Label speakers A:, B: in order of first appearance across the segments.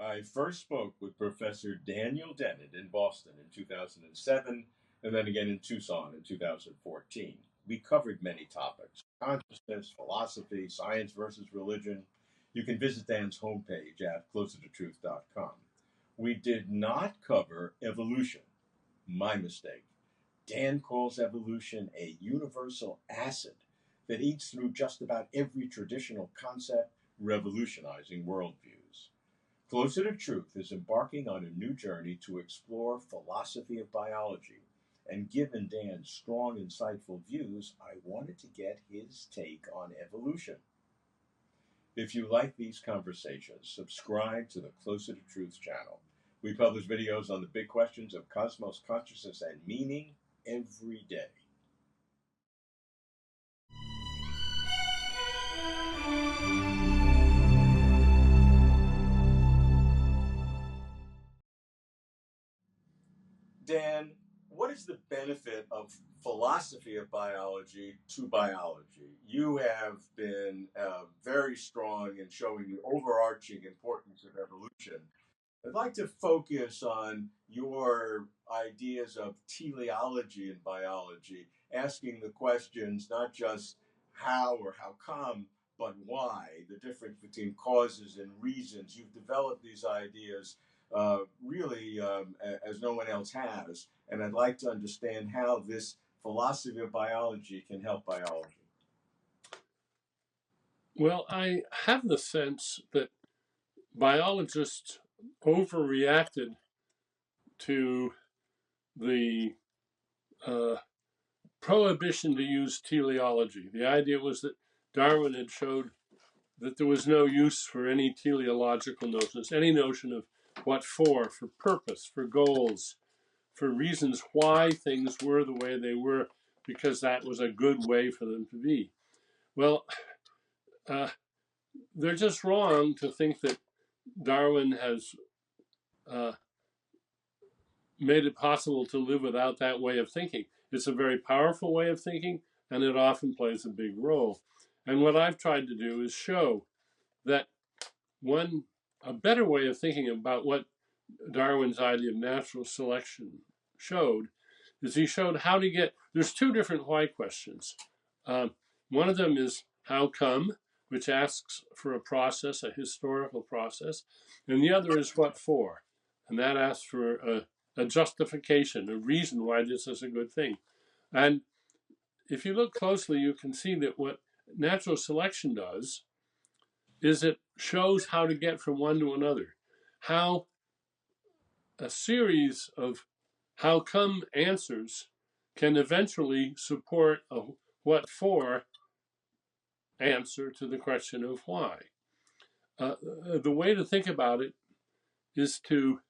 A: I first spoke with Professor Daniel Dennett in Boston in 2007, and then again in Tucson in 2014. We covered many topics: consciousness, philosophy, science versus religion. You can visit Dan's homepage at closertotruth.com. We did not cover evolution. My mistake. Dan calls evolution a universal acid that eats through just about every traditional concept, revolutionizing worldviews. Closer to Truth is embarking on a new journey to explore philosophy of biology. And given Dan's strong, insightful views, I wanted to get his take on evolution. If you like these conversations, subscribe to the Closer to Truth channel. We publish videos on the big questions of cosmos, consciousness, and meaning every day. Dan, what is the benefit of philosophy of biology to biology? You have been very strong in showing the overarching importance of evolution. I'd like to focus on your ideas of teleology in biology, asking the questions not just how or how come, but why, the difference between causes and reasons. You've developed these ideas really as no one else has, and I'd like to understand how this philosophy of biology can help biology.
B: Well, I have the sense that biologists overreacted to the prohibition to use teleology. The idea was that Darwin had showed that there was no use for any teleological notions, any notion of what for purpose, for goals, for reasons why things were the way they were, because that was a good way for them to be. Well, they're just wrong to think that Darwin has made it possible to live without that way of thinking. It's a very powerful way of thinking, and it often plays a big role. And what I've tried to do is show that a better way of thinking about what Darwin's idea of natural selection showed is he showed how to get, there's two different why questions. One of them is how come, which asks for a process, a historical process, and the other is what for, and that asks for a justification, a reason why this is a good thing. And if you look closely, you can see that what natural selection does is it shows how to get from one to another, how a series of how come answers can eventually support a what for answer to the question of why. The way to think about it is to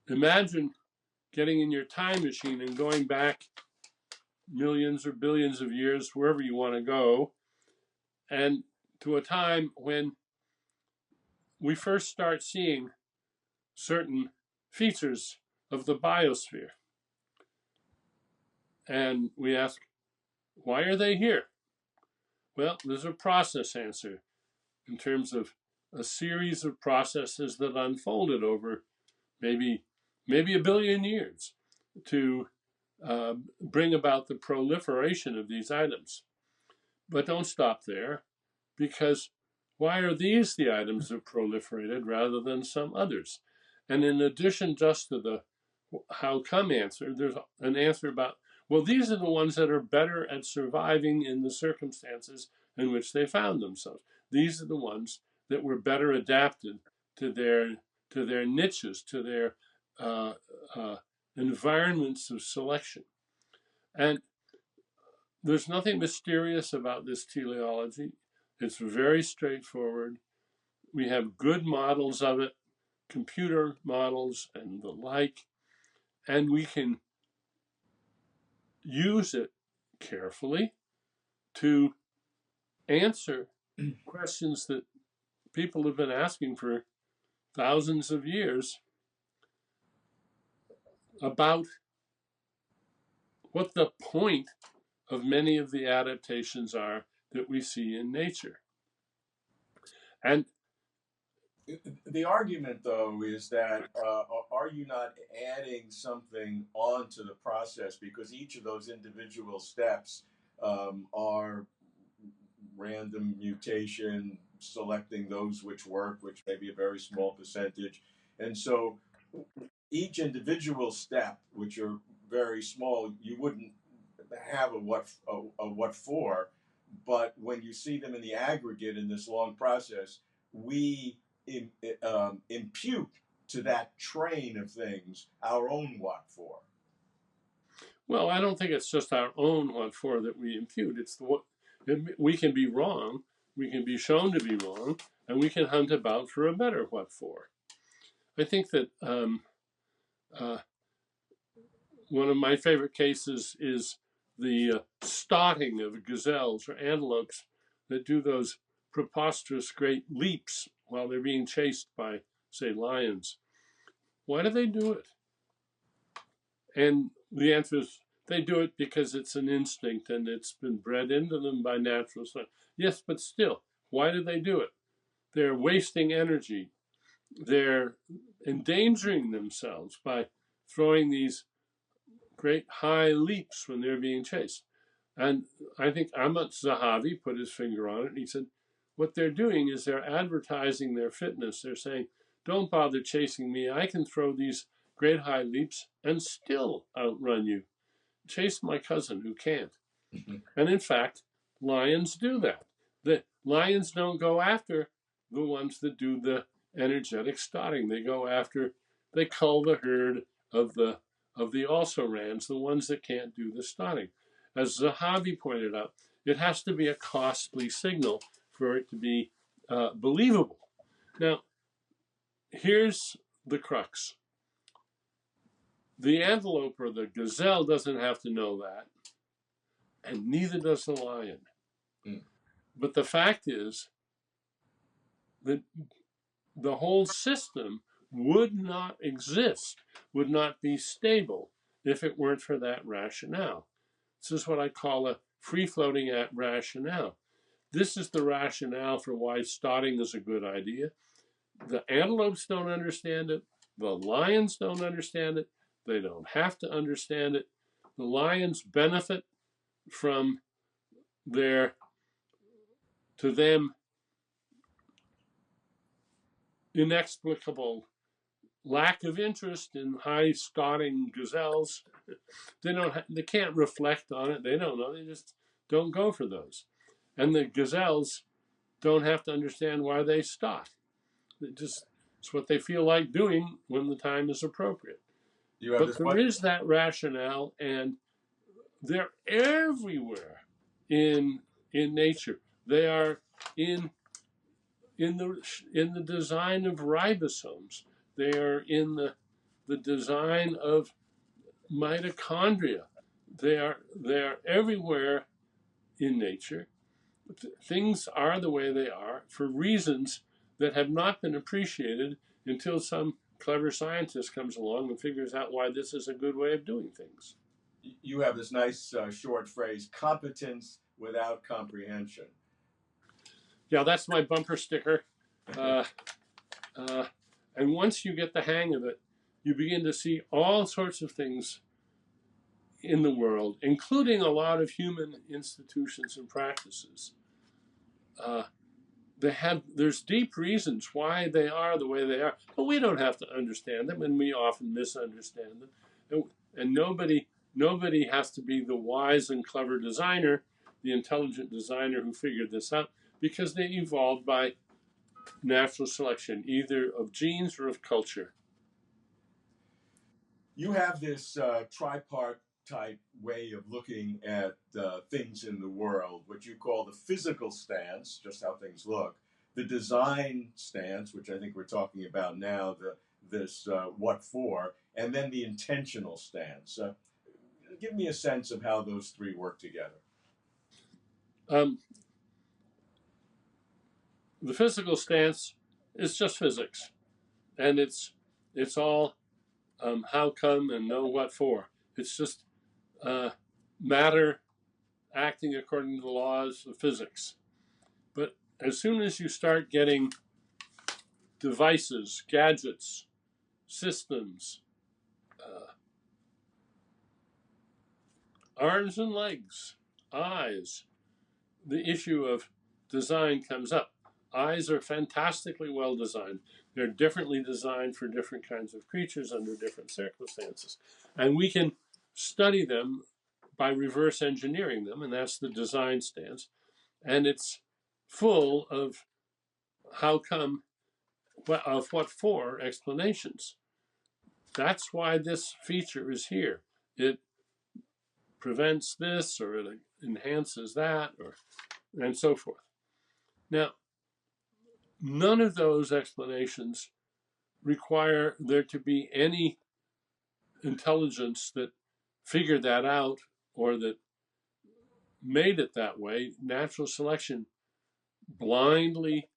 B: imagine getting in your time machine and going back millions or billions of years, wherever you want to go, and to a time when we first start seeing certain features of the biosphere. And we ask, why are they here? Well, there's a process answer in terms of a series of processes that unfolded over maybe a billion years to bring about the proliferation of these items. But don't stop there, because why are these the items that proliferated rather than some others? And in addition just to the how come answer, there's an answer about, well, these are the ones that are better at surviving in the circumstances in which they found themselves. These are the ones that were better adapted to their niches, to their environments of selection. And there's nothing mysterious about this teleology. It's very straightforward. We have good models of it, computer models and the like, and we can use it carefully to answer questions that people have been asking for thousands of years about what the point of many of the adaptations are that we see in nature. And
A: The argument, though, is that are you not adding something onto the process because each of those individual steps are random mutation, selecting those which work, which may be a very small percentage. And so each individual step, which are very small, you wouldn't have a what for, but when you see them in the aggregate in this long process, we impute to that train of things our own what for.
B: Well, I don't think it's just our own what for that we impute. It's the what we can be wrong, we can be shown to be wrong, and we can hunt about for a better what for. I think that uh, one of my favorite cases is the stotting of gazelles or antelopes that do those preposterous great leaps while they're being chased by, say, lions. Why do they do it? And the answer is they do it because it's an instinct and it's been bred into them by natural science. Yes, but still, why do they do it? They're wasting energy. They're endangering themselves by throwing these great high leaps when they're being chased. And I think Ahmad Zahavi put his finger on it. And he said, what they're doing is they're advertising their fitness. They're saying, don't bother chasing me. I can throw these great high leaps and still outrun you. Chase my cousin who can't. And in fact, lions do that. The lions don't go after the ones that do the energetic stotting. They cull the herd of the also rans, the ones that can't do the stotting. As Zahavi pointed out, it has to be a costly signal for it to be believable. Now, here's the crux. The antelope or the gazelle doesn't have to know that, and neither does the lion.
A: Mm.
B: But the fact is that the whole system would not exist, would not be stable if it weren't for that rationale. This is what I call a free-floating rationale. This is the rationale for why stotting is a good idea. The antelopes don't understand it. The lions don't understand it. They don't have to understand it. The lions benefit from their, to them, inexplicable lack of interest in high stotting gazelles. They can't reflect on it. They don't know. They just don't go for those. And the gazelles don't have to understand why they stot. It's what they feel like doing when the time is appropriate. But there is that rationale, and they're everywhere in nature. They are in the design of ribosomes. They are in the design of mitochondria. They are everywhere in nature. Things are the way they are for reasons that have not been appreciated until some clever scientist comes along and figures out why this is a good way of doing things.
A: You have this nice short phrase, competence without comprehension.
B: Yeah, that's my bumper sticker. And once you get the hang of it, you begin to see all sorts of things in the world, including a lot of human institutions and practices. There's deep reasons why they are the way they are, but we don't have to understand them, and we often misunderstand them. And nobody has to be the wise and clever designer, the intelligent designer who figured this out, because they evolved by natural selection, either of genes or of culture.
A: You have this tripartite way of looking at things in the world, what you call the physical stance, just how things look, the design stance, which I think we're talking about now, this what for, and then the intentional stance. Give me a sense of how those three work together.
B: The physical stance is just physics, and it's all how come and know what for. It's just matter acting according to the laws of physics. But as soon as you start getting devices, gadgets, systems, arms and legs, eyes. The issue of design comes up. Eyes are fantastically well designed. They're differently designed for different kinds of creatures under different circumstances. And we can study them by reverse engineering them, and that's the design stance. And it's full of how come, of what for explanations. That's why this feature is here. It prevents this, or it enhances that, and so forth. Now, none of those explanations require there to be any intelligence that figured that out or that made it that way. Natural selection blindly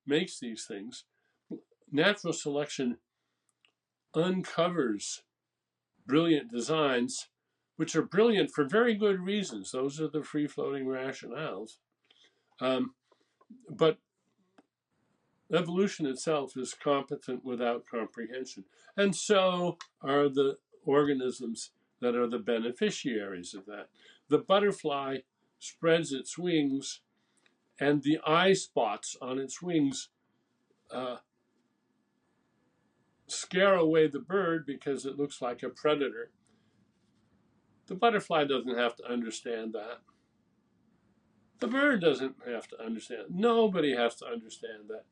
B: makes these things. Natural selection uncovers brilliant designs, which are brilliant for very good reasons. Those are the free-floating rationales. But evolution itself is competent without comprehension. And so are the organisms that are the beneficiaries of that. The butterfly spreads its wings, and the eye spots on its wings scare away the bird because it looks like a predator. The butterfly doesn't have to understand that. The bird doesn't have to understand. Nobody has to understand that.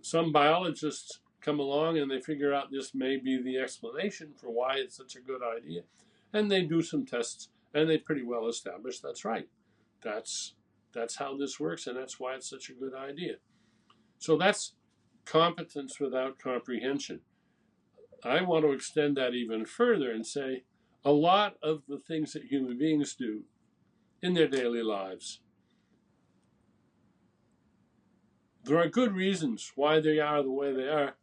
B: Some biologists come along and they figure out this may be the explanation for why it's such a good idea. And they do some tests and they pretty well establish that's right. That's how this works, and that's why it's such a good idea. So that's competence without comprehension. I want to extend that even further and say a lot of the things that human beings do in their daily lives, there are good reasons why they are the way they are,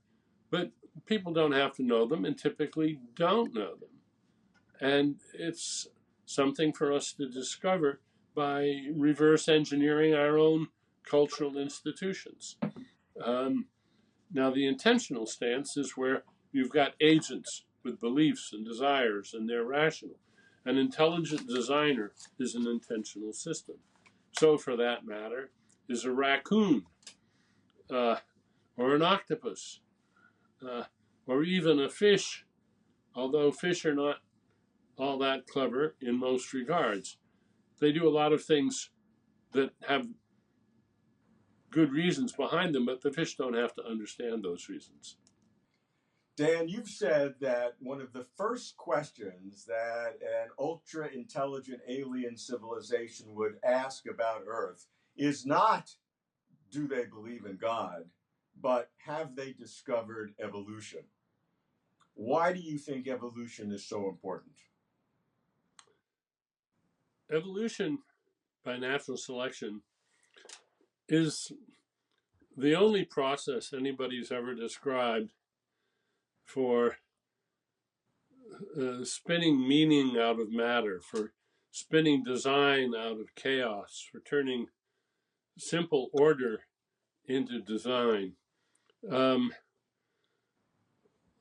B: but people don't have to know them and typically don't know them. And it's something for us to discover by reverse engineering our own cultural institutions. Now, the intentional stance is where you've got agents with beliefs and desires, and they're rational. An intelligent designer is an intentional system. So, for that matter, is a raccoon, or an octopus, or even a fish, although fish are not all that clever in most regards. They do a lot of things that have good reasons behind them, but the fish don't have to understand those reasons.
A: Dan, you've said that one of the first questions that an ultra-intelligent alien civilization would ask about Earth is not, do they believe in God, but have they discovered evolution? Why do you think evolution is so important?
B: Evolution by natural selection is the only process anybody's ever described for spinning meaning out of matter, for spinning design out of chaos, for turning simple order into design.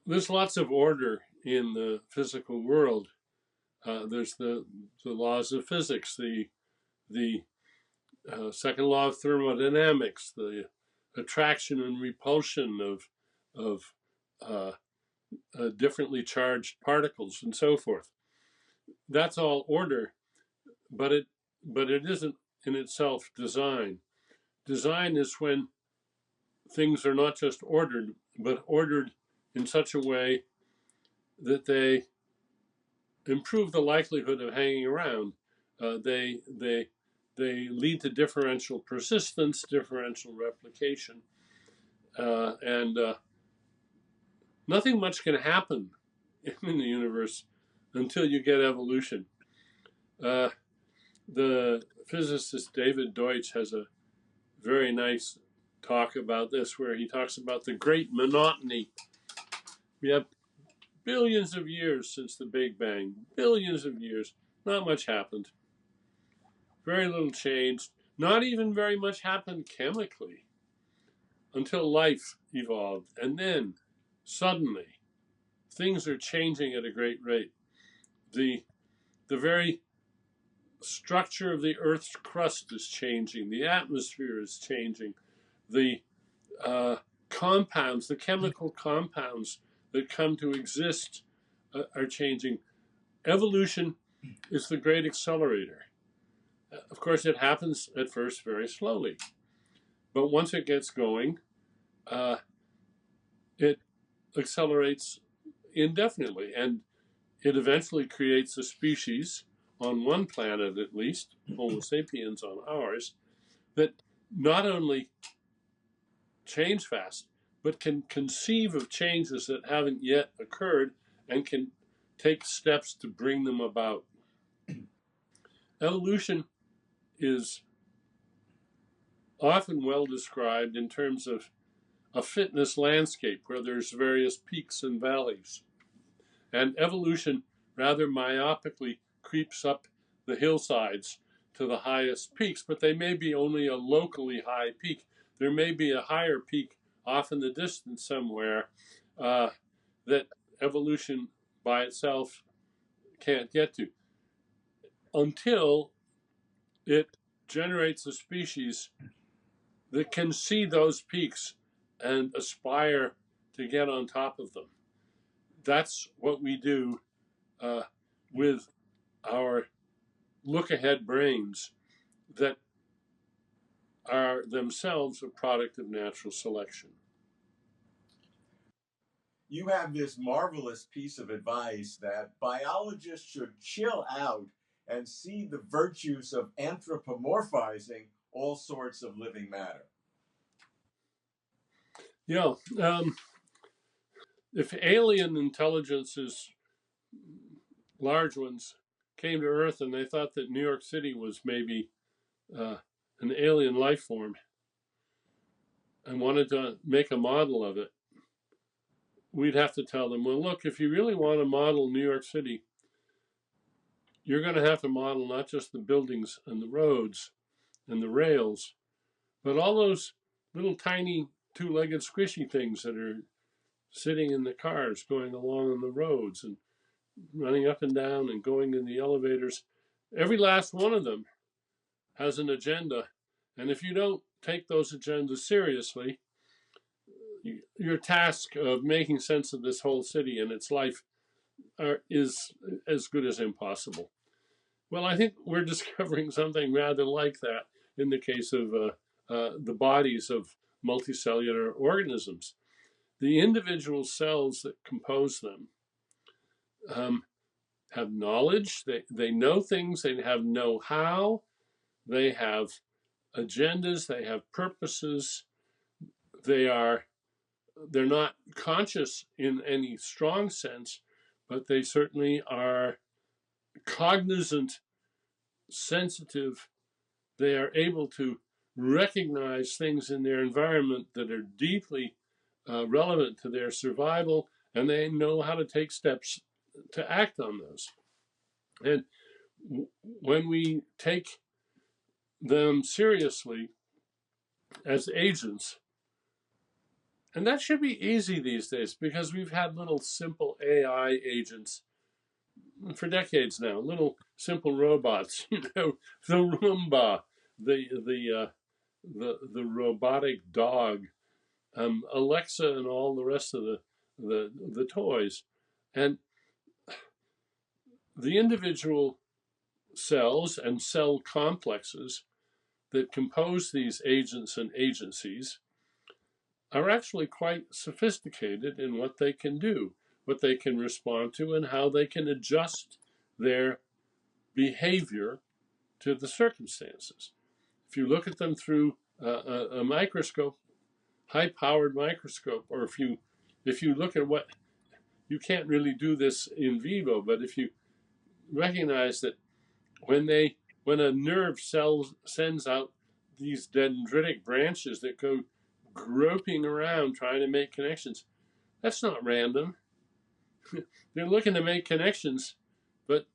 B: There's lots of order in the physical world. There's the laws of physics, the second law of thermodynamics, the attraction and repulsion of differently charged particles, and so forth. That's all order, but it isn't in itself design. Design is when things are not just ordered, but ordered in such a way that they improve the likelihood of hanging around. They lead to differential persistence, differential replication, and nothing much can happen in the universe until you get evolution. The physicist David Deutsch has a very nice talk about this, where he talks about the great monotony. We have billions of years since the Big Bang, billions of years. Not much happened. Very little changed. Not even very much happened chemically until life evolved. And then suddenly things are changing at a great rate. The very structure of the Earth's crust is changing. The atmosphere is changing. The compounds, the chemical compounds that come to exist are changing. Evolution is the great accelerator. Of course, it happens at first very slowly, but once it gets going, it accelerates indefinitely, and it eventually creates a species on one planet, at least, Homo sapiens on ours, that not only change fast, but can conceive of changes that haven't yet occurred and can take steps to bring them about. Evolution is often well described in terms of a fitness landscape where there's various peaks and valleys. And evolution rather myopically creeps up the hillsides to the highest peaks, but they may be only a locally high peak. There may be a higher peak off in the distance somewhere that evolution by itself can't get to until it generates a species that can see those peaks and aspire to get on top of them. That's what we do with our look-ahead brains that are themselves a product of natural selection.
A: You have this marvelous piece of advice that biologists should chill out and see the virtues of anthropomorphizing all sorts of living matter.
B: Yeah. If alien intelligences, large ones, came to Earth and they thought that New York City was maybe an alien life form and wanted to make a model of it, we'd have to tell them, well, look, if you really want to model New York City, you're going to have to model not just the buildings and the roads and the rails, but all those little tiny two-legged squishy things that are sitting in the cars going along on the roads and running up and down and going in the elevators. Every last one of them has an agenda. And if you don't take those agendas seriously, your task of making sense of this whole city and its life is as good as impossible. Well, I think we're discovering something rather like that in the case of the bodies of multicellular organisms. The individual cells that compose them have knowledge, they know things, they have know-how, they have agendas, they have purposes, they're not conscious in any strong sense, but they certainly are cognizant, sensitive. They are able to recognize things in their environment that are deeply relevant to their survival, and they know how to take steps to act on those. And when we take them seriously as agents, and that should be easy these days because we've had little simple AI agents for decades now, little simple robots, the Roomba, the robotic dog, Alexa, and all the rest of the toys. And the individual cells and cell complexes that compose these agents and agencies are actually quite sophisticated in what they can do, what they can respond to, and how they can adjust their behavior to the circumstances. If you look at them through a microscope, high-powered microscope, or if you look at what, you can't really do this in vivo, but if you recognize that when a nerve cell sends out these dendritic branches that go groping around trying to make connections, that's not random. They're looking to make connections, but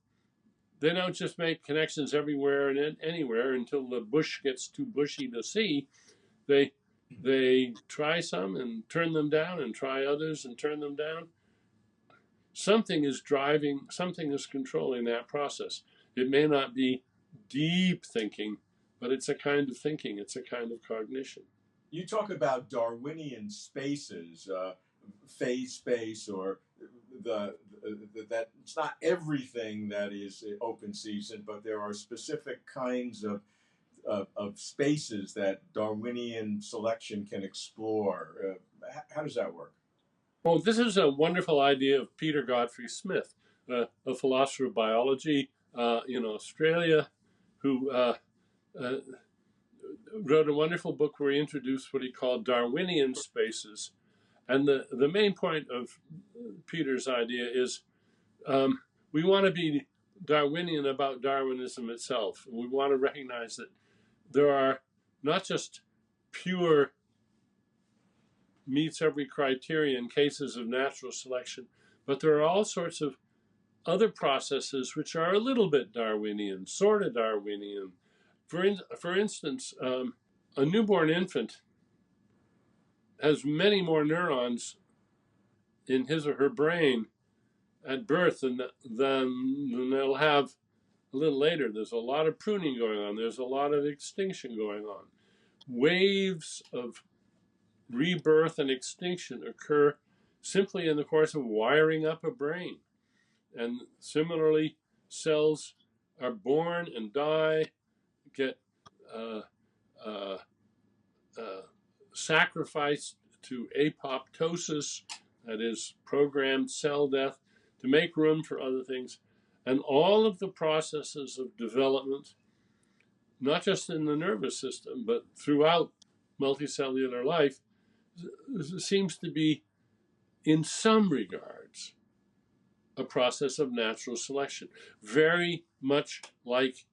B: they don't just make connections everywhere and anywhere until the bush gets too bushy to see. They They try some and turn them down, and try others and turn them down. Something is driving, something is controlling that process. It may not be deep thinking, but it's a kind of thinking, it's a kind of cognition.
A: You talk about Darwinian spaces, phase space, or that it's not everything that is open season, but there are specific kinds of spaces that Darwinian selection can explore. How does that work?
B: Well, this is a wonderful idea of Peter Godfrey Smith, a philosopher of biology in Australia, who wrote a wonderful book where he introduced what he called Darwinian spaces. And the main point of Peter's idea is we want to be Darwinian about Darwinism itself. We want to recognize that there are not just pure meets every criterion cases of natural selection, but there are all sorts of other processes which are a little bit Darwinian, sort of Darwinian. For instance, a newborn infant has many more neurons in his or her brain at birth than they'll have a little later. There's a lot of pruning going on. There's a lot of extinction going on. Waves of rebirth and extinction occur simply in the course of wiring up a brain. And similarly, cells are born and die, get sacrificed to apoptosis, that is, programmed cell death, to make room for other things. And all of the processes of development, not just in the nervous system, but throughout multicellular life, seems to be, in some regards, a process of natural selection, very much like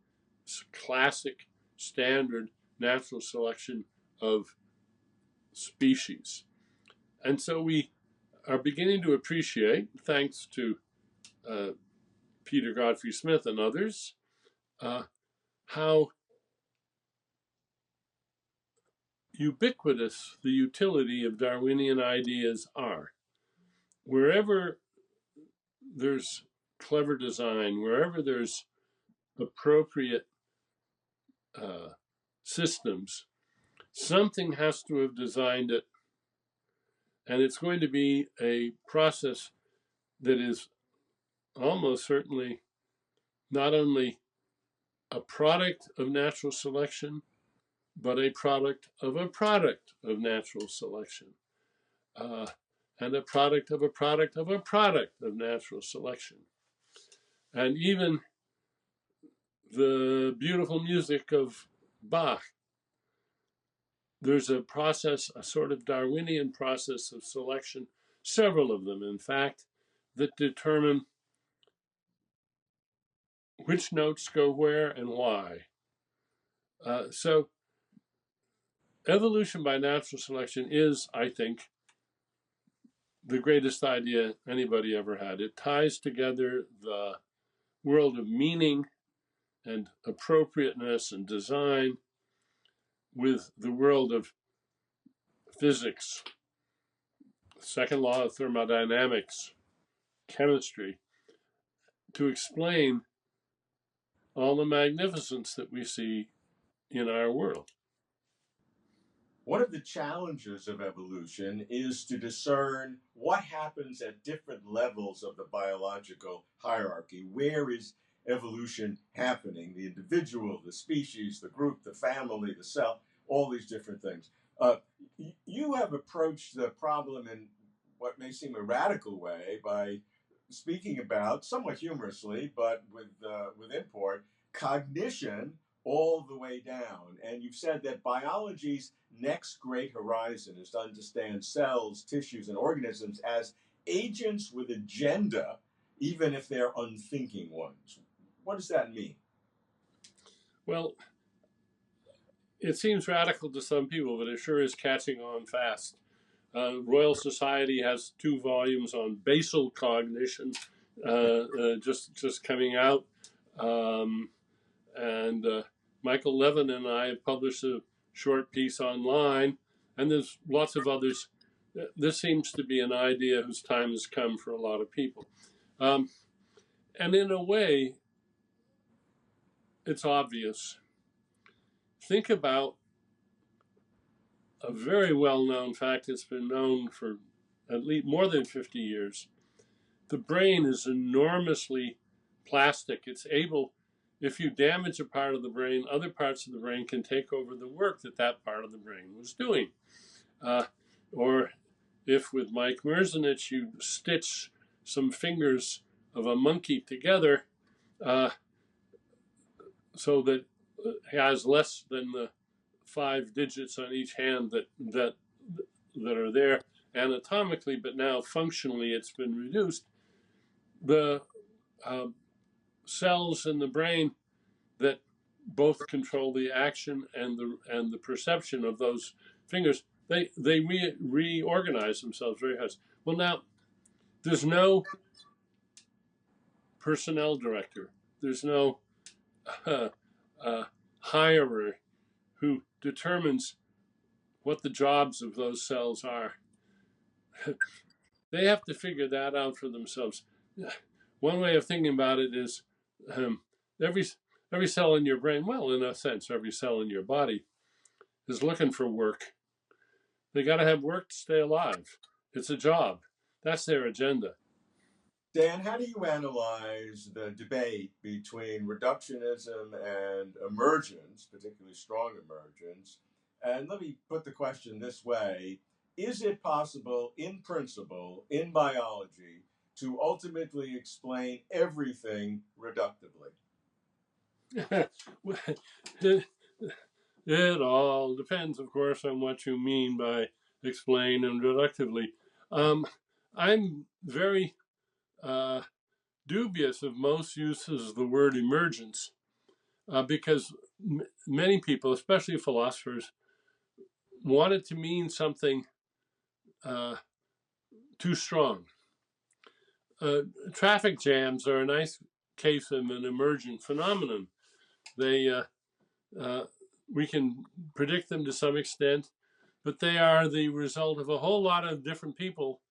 B: classic, standard natural selection of species. And so we are beginning to appreciate, thanks to Peter Godfrey Smith and others, how ubiquitous the utility of Darwinian ideas are. Wherever there's clever design, wherever there's appropriate systems, something has to have designed it, and it's going to be a process that is almost certainly not only a product of natural selection, but a product of natural selection, and a product of a product of a product of natural selection. And even the beautiful music of Bach, there's a process, a sort of Darwinian process of selection, several of them, in fact, that determine which notes go where and why. So evolution by natural selection is, I think, the greatest idea anybody ever had. It ties together the world of meaning and appropriateness and design with the world of physics, second law of thermodynamics, chemistry, to explain all the magnificence that we see in our world.
A: One of the challenges of evolution is to discern what happens at different levels of the biological hierarchy. Where is evolution happening? The individual, the species, the group, the family, the cell, all these different things. You have approached the problem in what may seem a radical way by speaking about, somewhat humorously, but with import, cognition all the way down. And you've said that biology's next great horizon is to understand cells, tissues, and organisms as agents with agenda, even if they're unthinking ones. What does that mean?
B: Well, it seems radical to some people, but it sure is catching on fast. Royal Society has 2 volumes on basal cognition just coming out. And Michael Levin and I have published a short piece online and there's lots of others. This seems to be an idea whose time has come for a lot of people. And in a way, it's obvious. Think about a very well-known fact that's been known for at least more than 50 years. The brain is enormously plastic. It's able, if you damage a part of the brain, other parts of the brain can take over the work that that part of the brain was doing. Or if with Mike Merzenich you stitch some fingers of a monkey together so that it has less than the 5 digits on each hand that are there anatomically, but now functionally it's been reduced. The cells in the brain that both control the action and the perception of those fingers, they reorganize themselves very fast. Well, now there's no personnel director. There's no hirer who determines what the jobs of those cells are. They have to figure that out for themselves. One way of thinking about it is every cell in your brain, well, in a sense, every cell in your body is looking for work. They got to have work to stay alive. It's a job. That's their agenda.
A: Dan, how do you analyze the debate between reductionism and emergence, particularly strong emergence? And let me put the question this way. Is it possible, in principle, in biology, to ultimately explain everything reductively?
B: It all depends, of course, on what you mean by explain and reductively. I'm very dubious of most uses of the word emergence because many people, especially philosophers, want it to mean something too strong. Traffic jams are a nice case of an emergent phenomenon. We can predict them to some extent, but they are the result of a whole lot of different people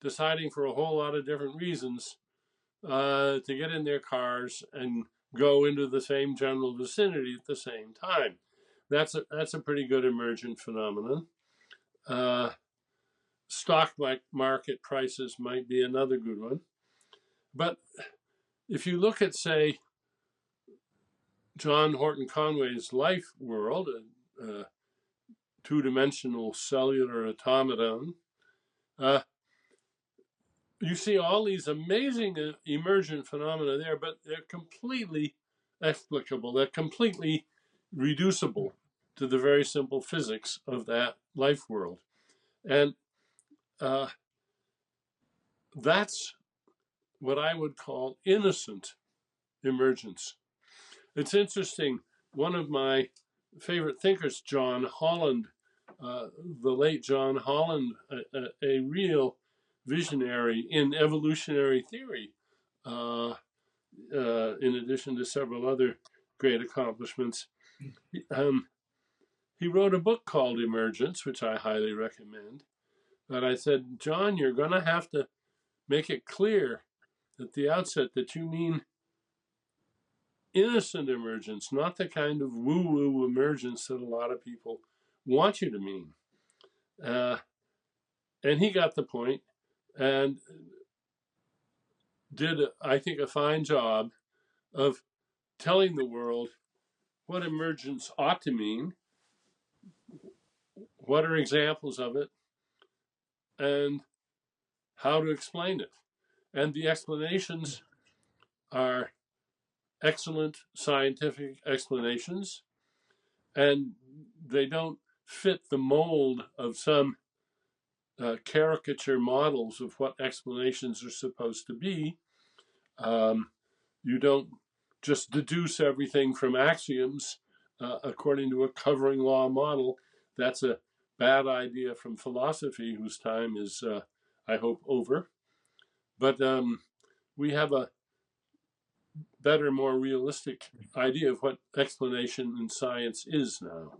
B: deciding for a whole lot of different reasons to get in their cars and go into the same general vicinity at the same time. That's a pretty good emergent phenomenon. Stock market prices might be another good one. But if you look at, say, John Horton Conway's life world, a two-dimensional cellular automaton, you see all these amazing emergent phenomena there, but they're completely explicable. They're completely reducible to the very simple physics of that life world. And that's what I would call innocent emergence. It's interesting. One of my favorite thinkers, John Holland, the late John Holland, a real visionary in evolutionary theory, in addition to several other great accomplishments. He wrote a book called Emergence, which I highly recommend. And I said, John, you're going to have to make it clear at the outset that you mean innocent emergence, not the kind of woo-woo emergence that a lot of people want you to mean. And he got the point and did, I think, a fine job of telling the world what emergence ought to mean, what are examples of it, and how to explain it. And the explanations are excellent scientific explanations, and they don't fit the mold of some caricature models of what explanations are supposed to be. You don't just deduce everything from axioms according to a covering law model. That's a bad idea from philosophy, whose time is, I hope, over. But we have a better, more realistic idea of what explanation in science is now.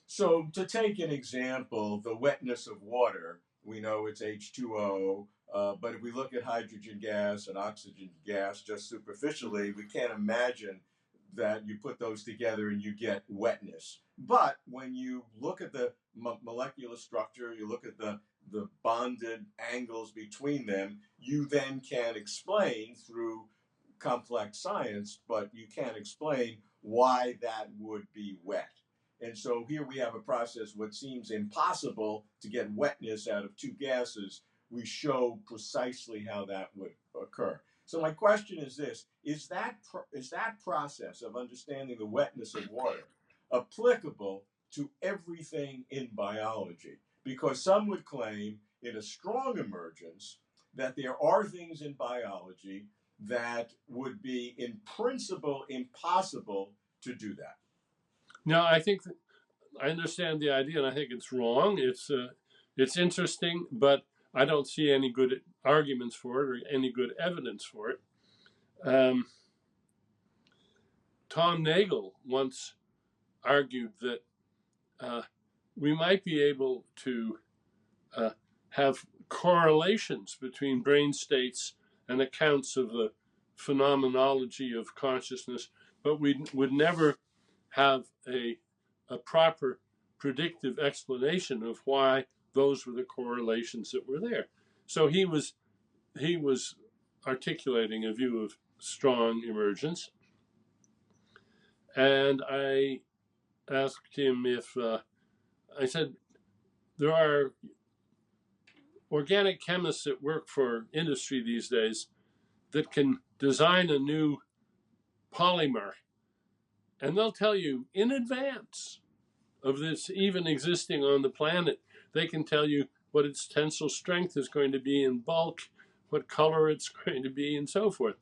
A: So to take an example, the wetness of water, we know it's H2O, but if we look at hydrogen gas and oxygen gas just superficially, we can't imagine that you put those together and you get wetness. But when you look at the molecular structure, you look at the bonded angles between them, you then can explain through complex science, but you can't explain why that would be wet. And so here we have a process, what seems impossible to get wetness out of two gases, we show precisely how that would occur. So my question is this, is that process of understanding the wetness of water applicable to everything in biology? Because some would claim in a strong emergence that there are things in biology that would be in principle impossible to do that.
B: Now, I think I understand the idea, and I think it's wrong. It's interesting, but I don't see any good arguments for it or any good evidence for it. Tom Nagel once argued that we might be able to have correlations between brain states and accounts of the phenomenology of consciousness, but we would never have a proper predictive explanation of why those were the correlations that were there. So he was articulating a view of strong emergence, and I asked him if I said there are organic chemists that work for industry these days that can design a new polymer, and they'll tell you in advance of this even existing on the planet. They can tell you what its tensile strength is going to be in bulk, what color it's going to be, and so forth.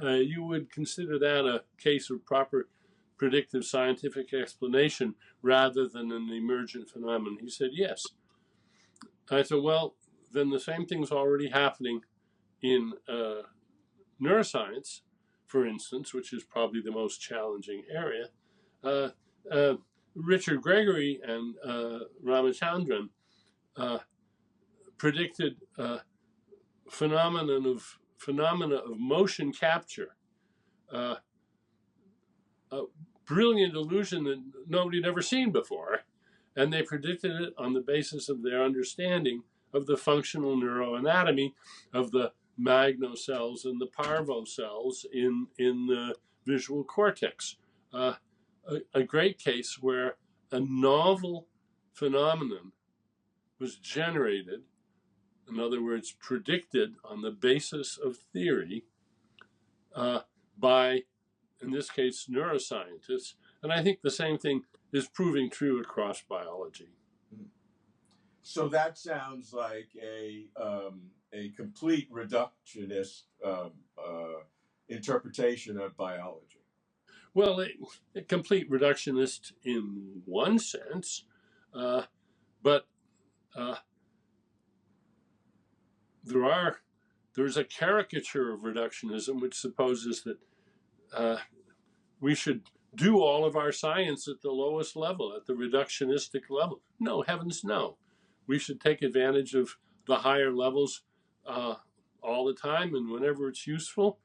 B: You would consider that a case of proper predictive scientific explanation rather than an emergent phenomenon? He said, yes. I said, well, then the same thing's already happening in neuroscience, for instance, which is probably the most challenging area. Richard Gregory and Ramachandran predicted phenomena of motion capture, a brilliant illusion that nobody had ever seen before, and they predicted it on the basis of their understanding of the functional neuroanatomy of the magnocells and the parvo cells in the visual cortex. A great case where a novel phenomenon was generated, in other words, predicted on the basis of theory by, in this case, neuroscientists. And I think the same thing is proving true across biology.
A: So that sounds like a complete reductionist interpretation of biology.
B: Well, a complete reductionist in one sense, but there's a caricature of reductionism which supposes that we should do all of our science at the lowest level, at the reductionistic level. No, heavens no. We should take advantage of the higher levels all the time and whenever it's useful,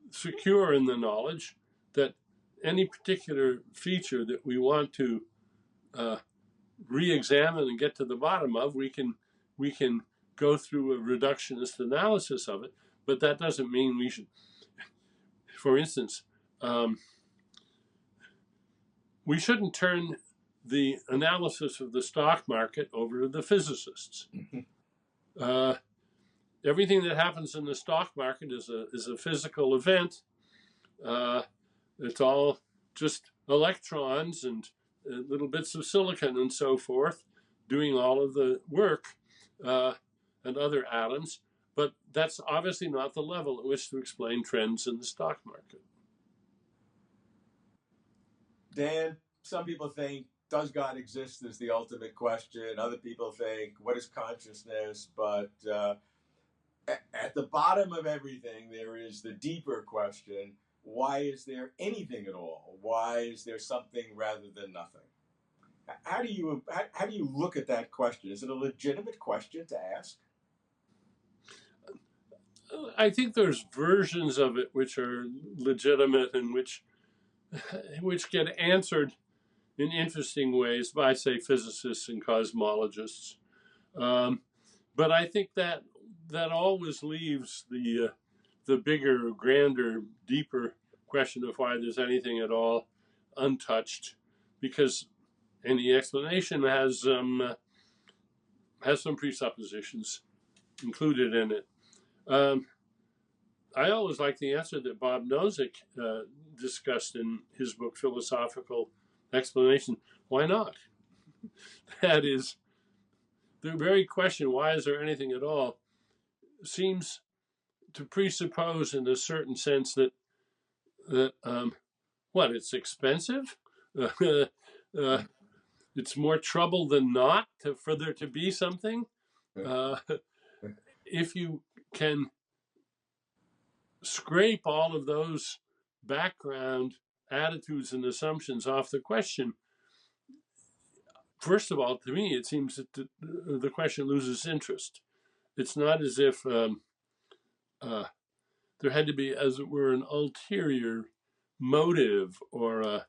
B: secure in the knowledge that any particular feature that we want to re-examine and get to the bottom of, we can go through a reductionist analysis of it, but that doesn't mean we should, for instance, we shouldn't turn the analysis of the stock market over to the physicists. Everything that happens in the stock market is a physical event. It's all just electrons and little bits of silicon and so forth doing all of the work, and other atoms. But that's obviously not the level at which to explain trends in the stock market.
A: Dan, some people think, does God exist is the ultimate question. Other people think, what is consciousness? But at the bottom of everything, there is the deeper question, why is there anything at all? Why is there something rather than nothing? How do you look at that question? Is it a legitimate question to ask?
B: I think there's versions of it which are legitimate and which get answered in interesting ways by, say, physicists and cosmologists. But I think that always leaves the bigger, grander, deeper question of why there's anything at all untouched, because any explanation has some presuppositions included in it. I always like the answer that Bob Nozick discussed in his book Philosophical Explanation. Why not? That is, the very question, why is there anything at all, seems to presuppose in a certain sense that it's expensive. It's more trouble than not for there to be something. If you can scrape all of those background attitudes and assumptions off the question, first of all, to me, it seems that the question loses interest. It's not as if there had to be, as it were, an ulterior motive or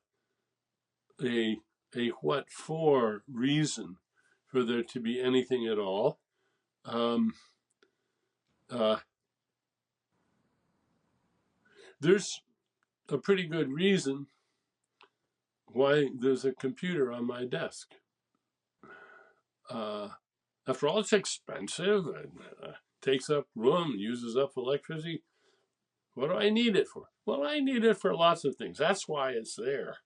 B: a what for reason for there to be anything at all. There's a pretty good reason why there's a computer on my desk. After all, it's expensive and takes up room, uses up electricity. What do I need it for? Well, I need it for lots of things. That's why it's there.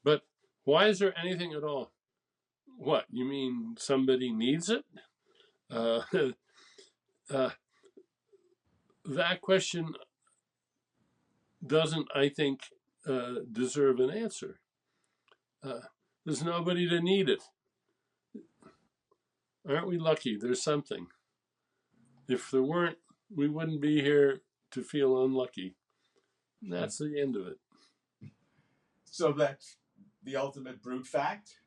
B: But why is there anything at all? What, you mean somebody needs it? That question doesn't, I think, deserve an answer. There's nobody to need it. Aren't we lucky? There's something. If there weren't, we wouldn't be here to feel unlucky. That's the end of it.
A: So that's the ultimate brute fact?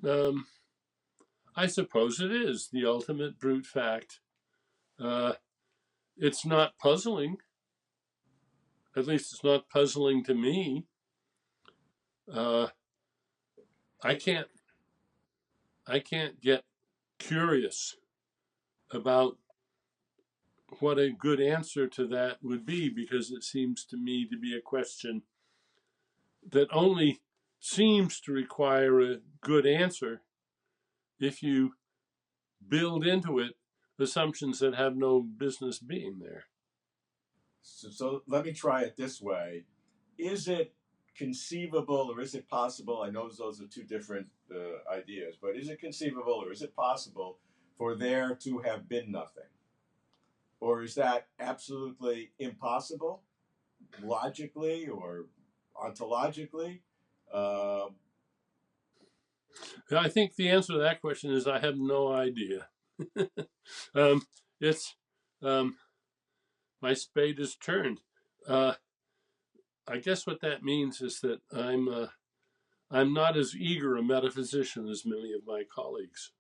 B: I suppose it is the ultimate brute fact. It's not puzzling. At least it's not puzzling to me. I can't get curious about what a good answer to that would be, because it seems to me to be a question that only seems to require a good answer if you build into it assumptions that have no business being there.
A: So let me try it this way. Is it conceivable or is it possible? I know those are two different ideas, but is it conceivable or is it possible for there to have been nothing? Or is that absolutely impossible, logically or ontologically?
B: I think the answer to that question is I have no idea. It's my spade is turned. I guess what that means is that I'm not as eager a metaphysician as many of my colleagues.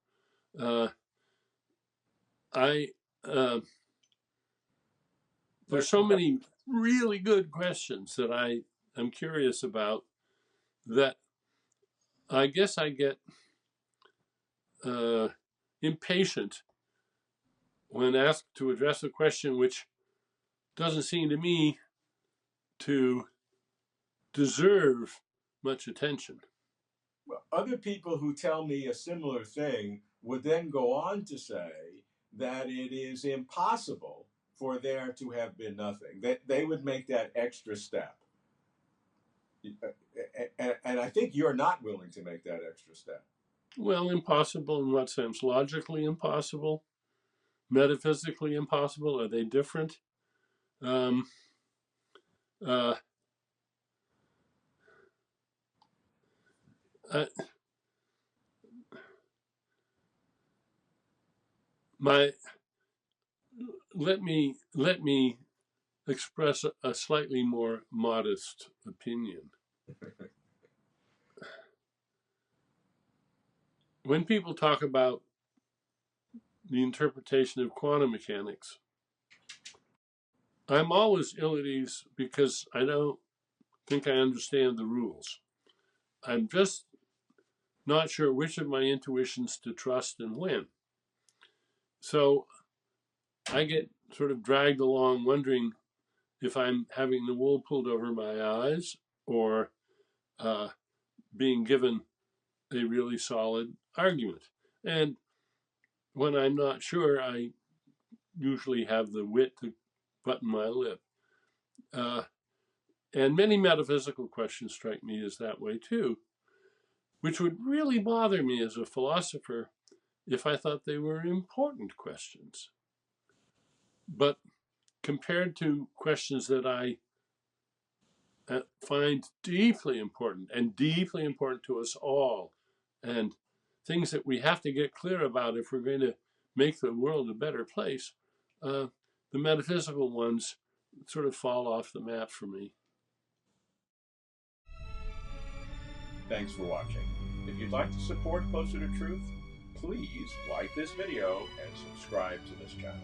B: There's so many really good questions that I am curious about that I guess I get impatient when asked to address a question which doesn't seem to me to deserve much attention.
A: Well, other people who tell me a similar thing would then go on to say that it is impossible for there to have been nothing. That they would make that extra step. And I think you're not willing to make that extra step.
B: Well, impossible in what sense? Logically impossible? Metaphysically impossible? Are they different? Let me express a slightly more modest opinion. When people talk about the interpretation of quantum mechanics, I'm always ill at ease because I don't think I understand the rules. I'm just not sure which of my intuitions to trust and when. So I get sort of dragged along wondering if I'm having the wool pulled over my eyes or being given a really solid argument. And when I'm not sure, I usually have the wit to button my lip. And many metaphysical questions strike me as that way too, which would really bother me as a philosopher if I thought they were important questions. But compared to questions that I find deeply important and deeply important to us all, and things that we have to get clear about if we're going to make the world a better place, the metaphysical ones sort of fall off the map for me.
A: Thanks for watching. If you'd like to support Closer to Truth, please like this video and subscribe to this channel.